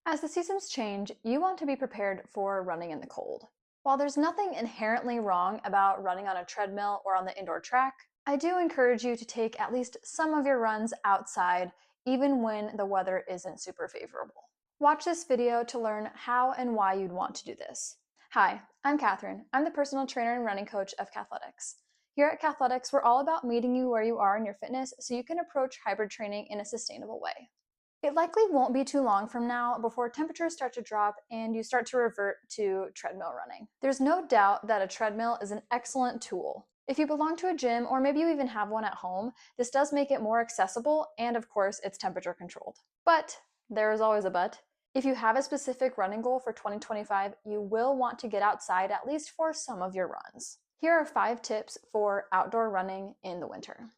As the seasons change, you want to be prepared for running in the cold. While there's nothing inherently wrong about running on a treadmill or on the indoor track, I do encourage you to take at least some of your runs outside, even when the weather isn't super favorable. Watch this video to learn how and why you'd want to do this. Hi, I'm Catherine. I'm the personal trainer and running coach of Kathletics. Here at Kathletics, we're all about meeting you where you are in your fitness so you can approach hybrid training in a sustainable way. It likely won't be too long from now before temperatures start to drop and you start to revert to treadmill running. There's no doubt that a treadmill is an excellent tool. If you belong to a gym or maybe you even have one at home, this does make it more accessible and of course it's temperature controlled. But there is always a but. If you have a specific running goal for 2025, you will want to get outside at least for some of your runs. Here are 5 tips for outdoor running in the winter.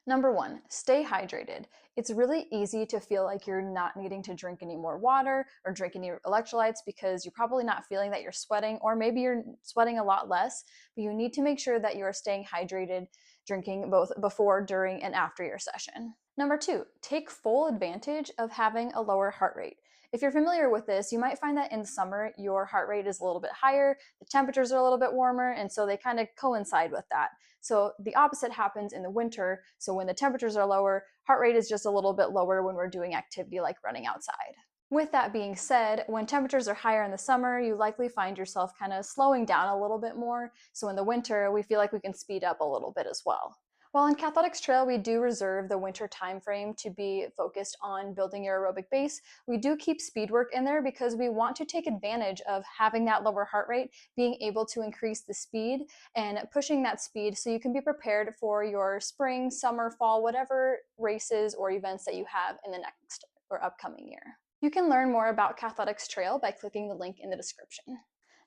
Number 1, stay hydrated. It's really easy to feel like you're not needing to drink any more water or drink any electrolytes because you're probably not feeling that you're sweating, or maybe you're sweating a lot less, but you need to make sure that you are staying hydrated, drinking both before, during, and after your session. Number 2, take full advantage of having a lower heart rate. If you're familiar with this, you might find that in summer your heart rate is a little bit higher, the temperatures are a little bit warmer, and so they kind of coincide with that. So the opposite happens in the winter. So when the temperatures are lower, heart rate is just a little bit lower when we're doing activity like running outside. With that being said, when temperatures are higher in the summer, you likely find yourself kind of slowing down a little bit more. So in the winter, we feel like we can speed up a little bit as well. While in Kathletics Trail, we do reserve the winter time frame to be focused on building your aerobic base, we do keep speed work in there because we want to take advantage of having that lower heart rate, being able to increase the speed and pushing that speed so you can be prepared for your spring, summer, fall, whatever races or events that you have in the next or upcoming year. You can learn more about Kathletics Trail by clicking the link in the description.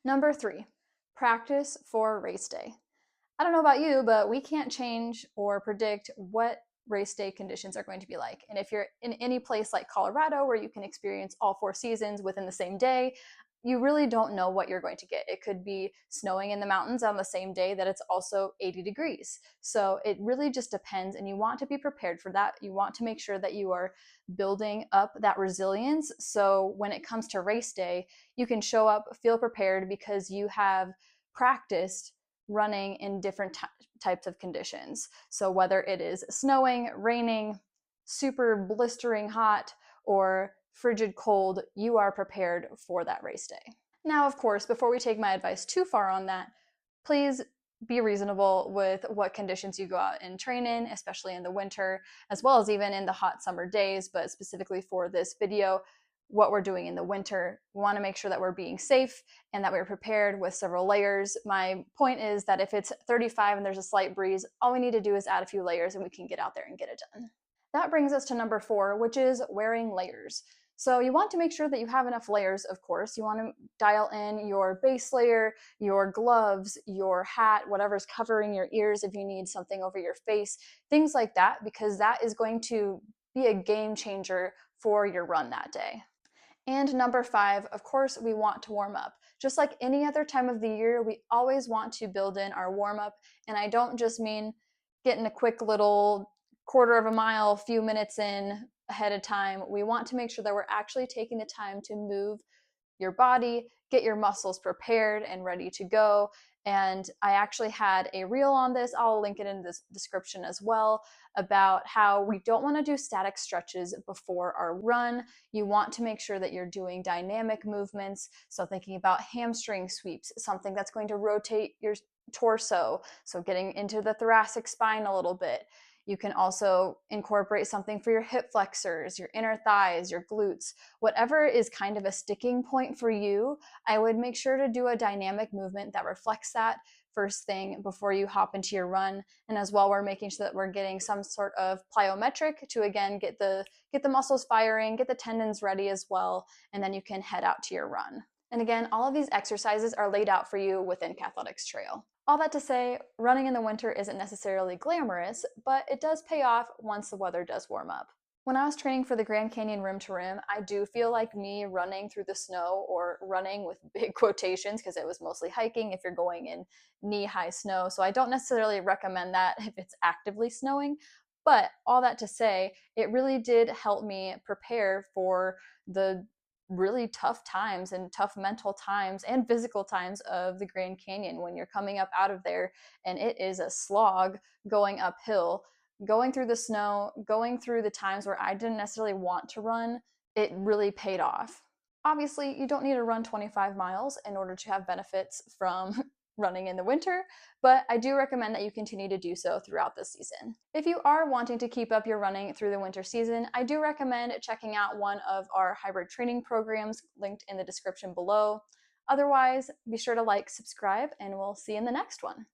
Number 3, practice for race day. I don't know about you, but we can't change or predict what race day conditions are going to be like. And if you're in any place like Colorado where you can experience all 4 seasons within the same day, you really don't know what you're going to get. It could be snowing in the mountains on the same day that it's also 80 degrees. So it really just depends, and you want to be prepared for that. You want to make sure that you are building up that resilience so when it comes to race day, you can show up, feel prepared because you have practiced running in different types of conditions. So whether it is snowing, raining, super blistering hot, or frigid cold, you are prepared for that race day. Now, of course, before we take my advice too far on that, please be reasonable with what conditions you go out and train in, especially in the winter, as well as even in the hot summer days. But specifically for this video, what we're doing in the winter, we want to make sure that we're being safe and that we're prepared with several layers. My point is that if it's 35 and there's a slight breeze, all we need to do is add a few layers and we can get out there and get it done. That brings us to number 4, which is wearing layers. So you want to make sure that you have enough layers, of course. You want to dial in your base layer, your gloves, your hat, whatever's covering your ears if you need something over your face, things like that, because that is going to be a game changer for your run that day. And number 5, of course, we want to warm up. Just like any other time of the year, we always want to build in our warm up. And I don't just mean getting a quick little quarter of a mile, few minutes in ahead of time. We want to make sure that we're actually taking the time to move your body, get your muscles prepared and ready to go. And I actually had a reel on this, I'll link it in the description as well, about how we don't want to do static stretches before our run. You want to make sure that you're doing dynamic movements. So thinking about hamstring sweeps, something that's going to rotate your torso. So getting into the thoracic spine a little bit. You can also incorporate something for your hip flexors, your inner thighs, your glutes, whatever is kind of a sticking point for you. I would make sure to do a dynamic movement that reflects that first thing before you hop into your run. And as well, we're making sure that we're getting some sort of plyometric to again get the muscles firing, get the tendons ready as well, and then you can head out to your run. And again, all of these exercises are laid out for you within Kathletics Trail. All that to say, running in the winter isn't necessarily glamorous, but it does pay off once the weather does warm up. When I was training for the Grand Canyon Rim to Rim, I do feel like me running through the snow, or running with big quotations because it was mostly hiking if you're going in knee-high snow, so I don't necessarily recommend that if it's actively snowing. But all that to say, it really did help me prepare for the really tough times and tough mental times and physical times of the Grand Canyon when you're coming up out of there and it is a slog going uphill, going through the snow, going through the times where I didn't necessarily want to run. It really paid off. Obviously, you don't need to run 25 miles in order to have benefits from running in the winter, but I do recommend that you continue to do so throughout the season. If you are wanting to keep up your running through the winter season, I do recommend checking out one of our hybrid training programs linked in the description below. Otherwise, be sure to like, subscribe, and we'll see you in the next one.